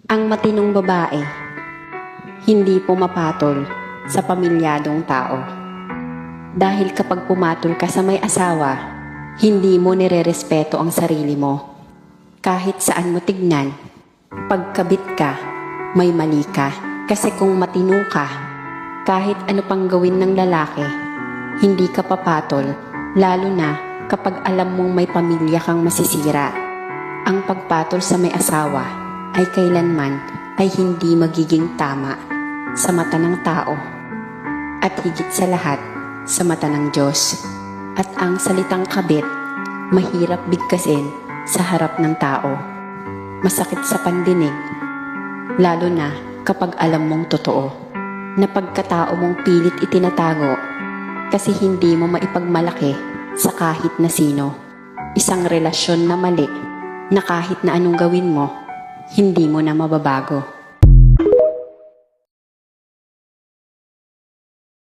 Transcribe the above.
Ang matinong babae, hindi pumapatol sa pamilyadong tao. Dahil kapag pumatol ka sa may asawa, hindi mo nirerespeto ang sarili mo. Kahit saan mo tignan, pagkabit ka, may mali ka. Kasi kung matino ka, kahit ano pang gawin ng lalaki, hindi ka papatol, lalo na kapag alam mong may pamilya kang masisira. Ang pagpatol sa may asawa ay kailanman ay hindi magiging tama sa mata ng tao at higit sa lahat sa mata ng Diyos. At ang salitang kabit, mahirap bigkasin sa harap ng tao. Masakit sa pandinig, lalo na kapag alam mong totoo, na pagkatao mong pilit itinatago kasi hindi mo maipagmalaki sa kahit na sino. Isang relasyon na mali na kahit na anong gawin mo, hindi mo na mababago.